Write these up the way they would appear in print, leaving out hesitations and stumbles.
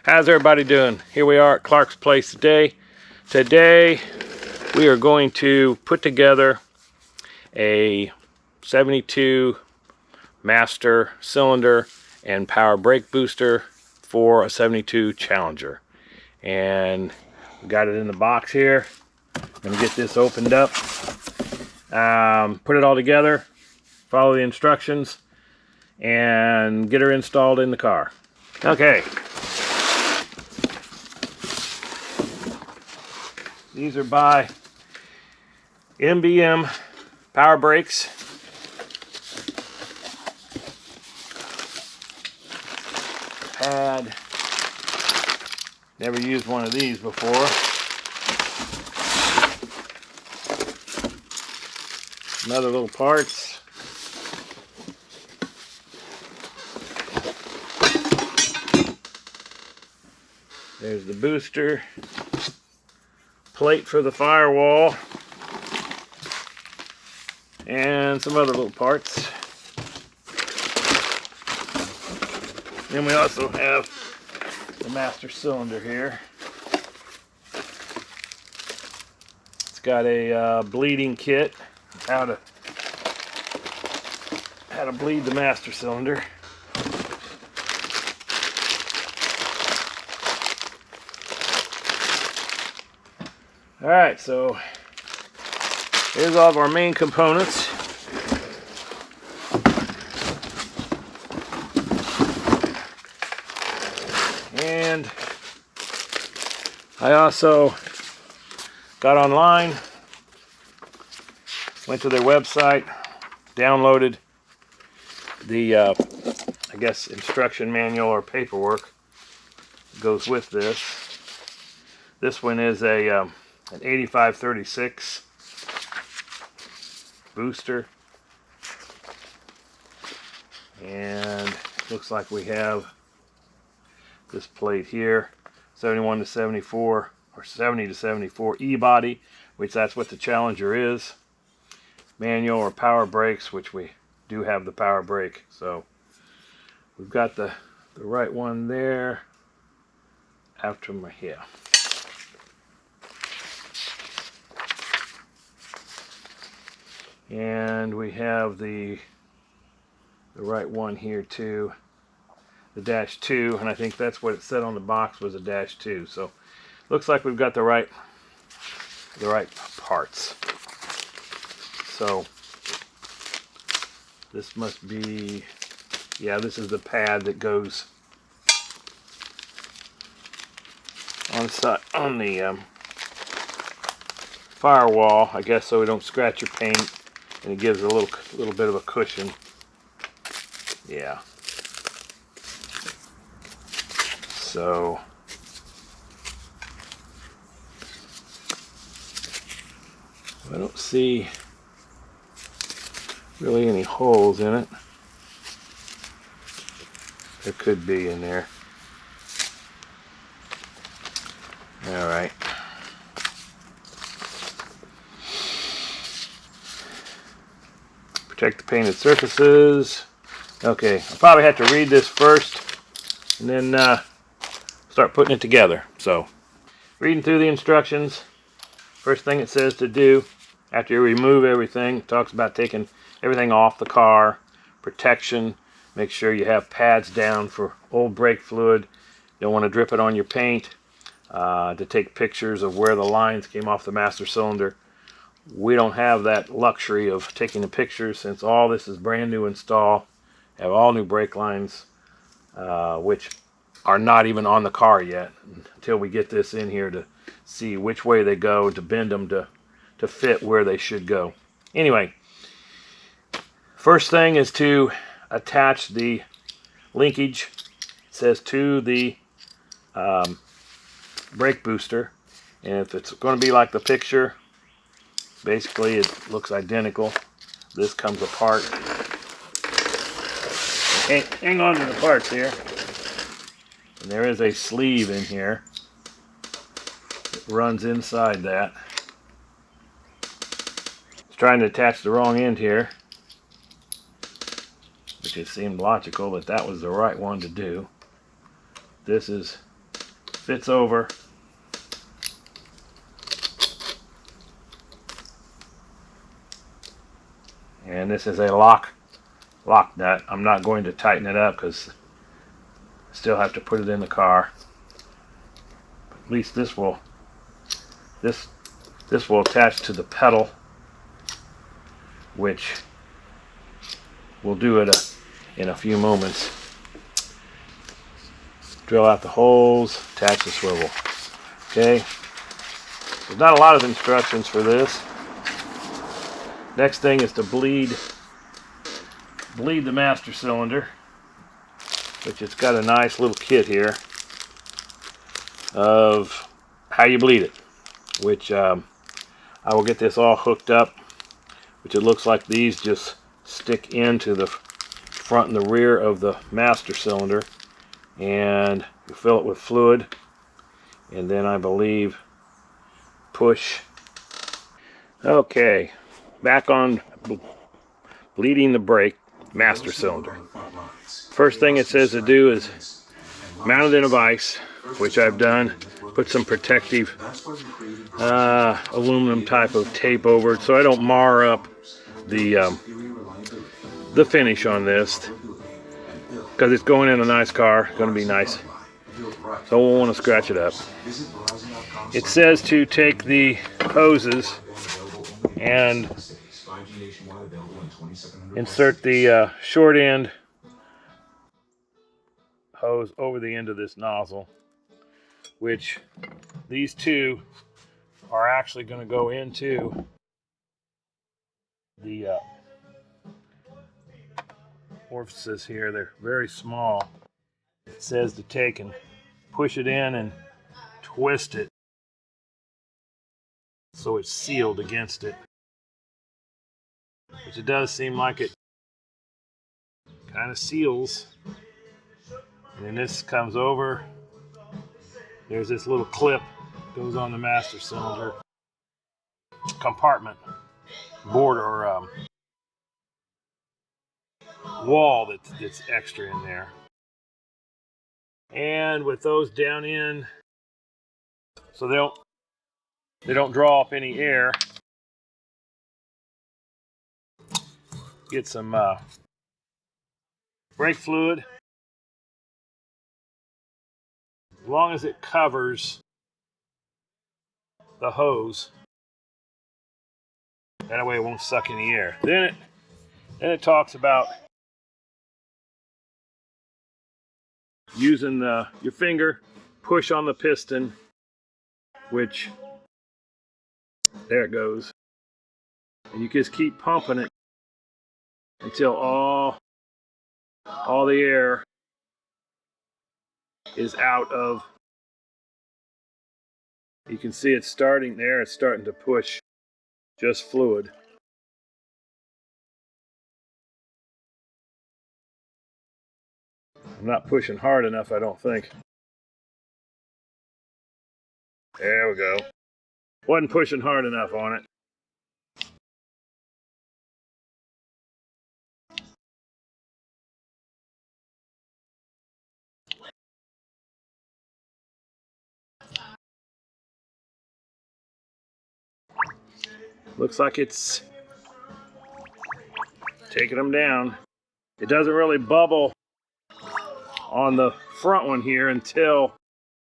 How's everybody doing? Here we are at Clark's Place today. Today we are going to put together a 72 master cylinder and power brake booster for a 72 Challenger. And we got it in the box here. I'm gonna get this opened up, put it all together, follow the instructions, and get her installed in the car. Okay. These are by MBM Power Brakes. Pad. Never used one of these before. Some other little parts. There's the booster. Plate for the firewall. And some other little parts. Then we also have the master cylinder here. It's got a bleeding kit, how to bleed the master cylinder. Alright, so here's all of our main components. And I also got online, went to their website, downloaded the I guess instruction manual or paperwork that goes with this. This one is an 8536 booster, and looks like we have this plate here, 71 to 74 or 70 to 74 E-body, which that's what the Challenger is. Manual or power brakes, which we do have the power brake. So we've got the right one there after my here. And we have the right one here too, the -2, and I think that's what it said on the box was a -2. So looks like we've got the right parts. So this must be, yeah, this is the pad that goes on the firewall, I guess, so we don't scratch your paint, and it gives a little bit of a cushion. Yeah. So I don't see really any holes in it. There could be in there. All right. Protect the painted surfaces. Okay, I'll probably have to read this first and then start putting it together. So, reading through the instructions, first thing it says to do after you remove everything, it talks about taking everything off the car, protection, make sure you have pads down for old brake fluid, you don't want to drip it on your paint, to take pictures of where the lines came off the master cylinder. We don't have that luxury of taking the pictures since all this is brand new install. Have all new brake lines, which are not even on the car yet until we get this in here to see which way they go, to bend them to fit where they should go. Anyway, first thing is to attach the linkage, it says, to the brake booster. And if it's going to be like the picture, basically it looks identical. This comes apart. Okay, hang on to the parts here. And there is a sleeve in here that runs inside that. I was trying to attach the wrong end here, which it seemed logical that that was the right one to do. This is fits over. And this is a lock nut. I'm not going to tighten it up because I still have to put it in the car. At least this will attach to the pedal, which we'll do it in a few moments. Drill out the holes, attach the swivel. Okay. There's not a lot of instructions for this. Next thing is to bleed the master cylinder, which it's got a nice little kit here of how you bleed it, which I will get this all hooked up, which it looks like these just stick into the front and the rear of the master cylinder, and you fill it with fluid, and then I believe push. Okay, back on bleeding the brake master cylinder. First thing it says to do is mount it in a vise, which I've done. Put some protective aluminum type of tape over it so I don't mar up the finish on this, because it's going in a nice car. It's going to be nice, so we'll want to scratch it up. It says to take the hoses and insert the short end hose over the end of this nozzle, which these two are actually going to go into the orifices here. They're very small. It says to take and push it in and twist it so it's sealed against it, which it does seem like it kind of seals. And then this comes over. There's this little clip goes on the master cylinder compartment board or wall that's extra in there. And with those down in, so they don't draw up any air. Get some brake fluid, as long as it covers the hose. That way it won't suck any air. Then it talks about using your finger, push on the piston, which, there it goes. And you just keep pumping it until all the air is out of. You can see it's starting there. It's starting to push just fluid. I'm not pushing hard enough, I don't think. There we go. Wasn't pushing hard enough on it. Looks like it's taking them down. It doesn't really bubble on the front one here until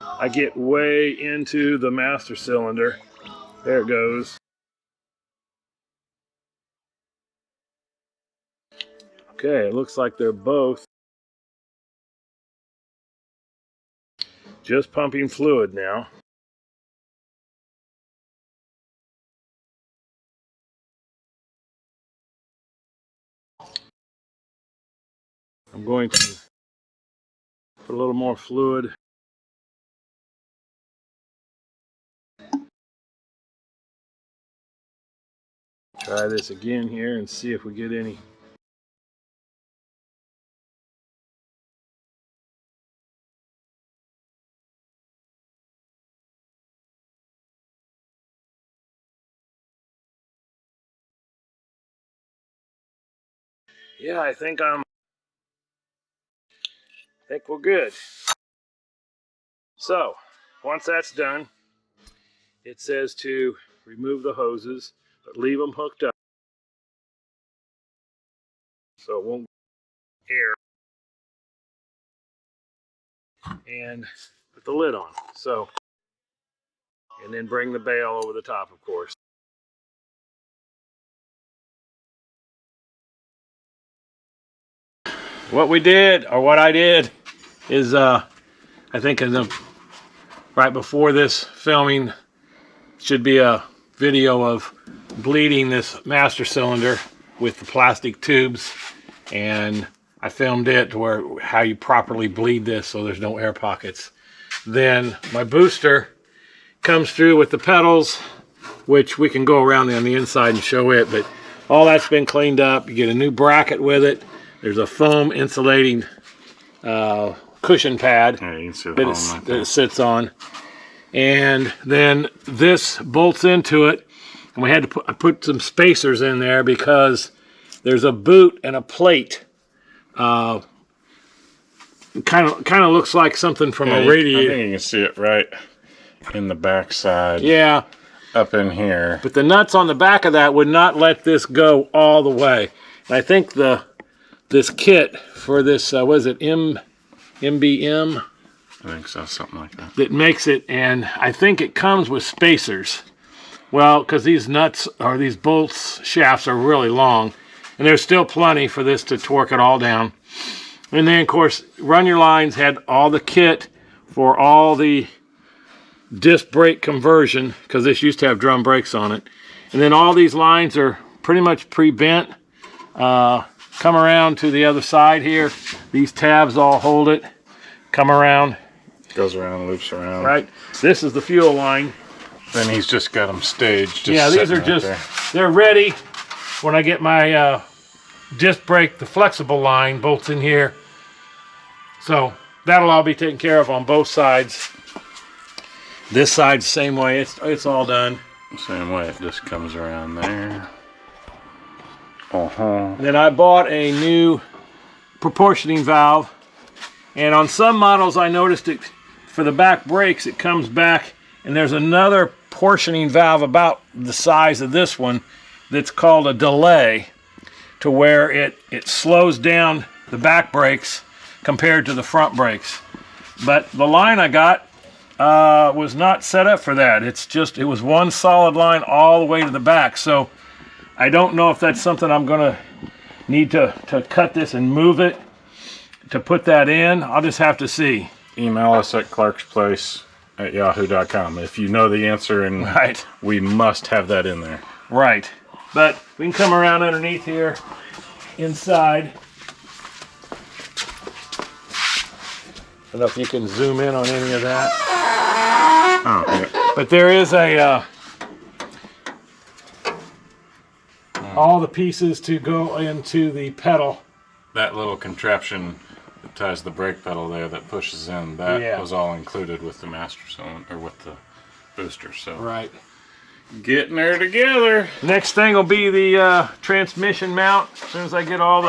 I get way into the master cylinder. There it goes. Okay, it looks like they're both just pumping fluid now. I'm going to put a little more fluid. Try this again here and see if we get any. Yeah, I think we're good. So, once that's done, it says to remove the hoses, but leave them hooked up so it won't air. And put the lid on. So, and then bring the bail over the top, of course. What we did, or what I did, is I think right before this filming should be a video of bleeding this master cylinder with the plastic tubes, and I filmed it to where how you properly bleed this so there's no air pockets. Then my booster comes through with the pedals, which we can go around on the inside and show it, but all that's been cleaned up. You get a new bracket with it. There's a foam insulating cushion pad that it sits on. And then this bolts into it. And we had to put some spacers in there because there's a boot and a plate. Kind of looks like something from a radiator. I think you can see it right in the back side. Yeah. Up in here. But the nuts on the back of that would not let this go all the way. And I think this kit for this, what is it, MBM? I think so, something like that. That makes it, and I think it comes with spacers. Well, because these nuts, or these bolts shafts are really long, and there's still plenty for this to torque it all down. And then, of course, Run Your Lines had all the kit for all the disc brake conversion, because this used to have drum brakes on it. And then all these lines are pretty much pre-bent. Come around to the other side here. These tabs all hold it. Come around. Goes around, loops around. Right. This is the fuel line. Then he's just got them staged. Yeah, these are just, they're ready when I get my disc brake, the flexible line bolts in here. So that'll all be taken care of on both sides. This side's the same way. It's all done. Same way. It just comes around there. Then I bought a new proportioning valve, and on some models I noticed it for the back brakes it comes back and there's another portioning valve about the size of this one that's called a delay, to where it slows down the back brakes compared to the front brakes. But the line I got was not set up for that. It was one solid line all the way to the back. So I don't know if that's something I'm gonna need to cut this and move it to put that in. I'll just have to see. Email us at clarksplace@yahoo.com if you know the answer, and right, we must have that in there. Right. But we can come around underneath here, inside. I don't know if you can zoom in on any of that. Oh, yeah. But there is a all the pieces to go into the pedal. That little contraption that ties the brake pedal there that pushes in, that was all included with the master cylinder, or with the booster. So right. Getting there together. Next thing will be the transmission mount. As soon as I get all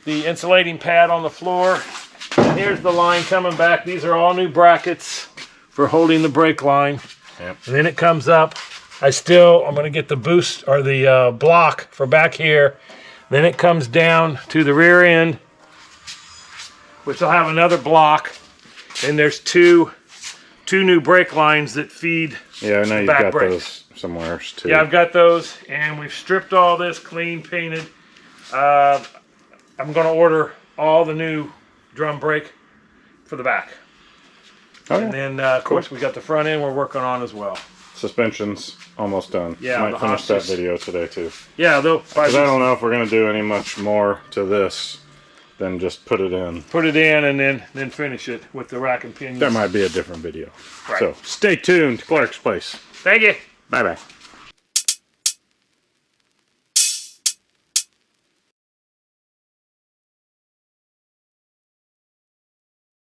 the insulating pad on the floor. And here's the line coming back. These are all new brackets for holding the brake line. Yep. And then it comes up. I'm going to get the boost, or the block for back here. Then it comes down to the rear end, which will have another block. And there's two new brake lines that feed. Yeah, I know you've got those somewhere too. Yeah, I've got those, and we've stripped all this, clean, painted. I'm going to order all the new drum brake for the back. Okay. And then, of course, we got the front end we're working on as well. Suspension's almost done. Yeah, might finish that video today too. Yeah, because I don't know if we're going to do any much more to this than just put it in. Put it in and then finish it with the rack and pinions. That might be a different video. Right. So stay tuned to Clark's Place. Thank you. Bye-bye.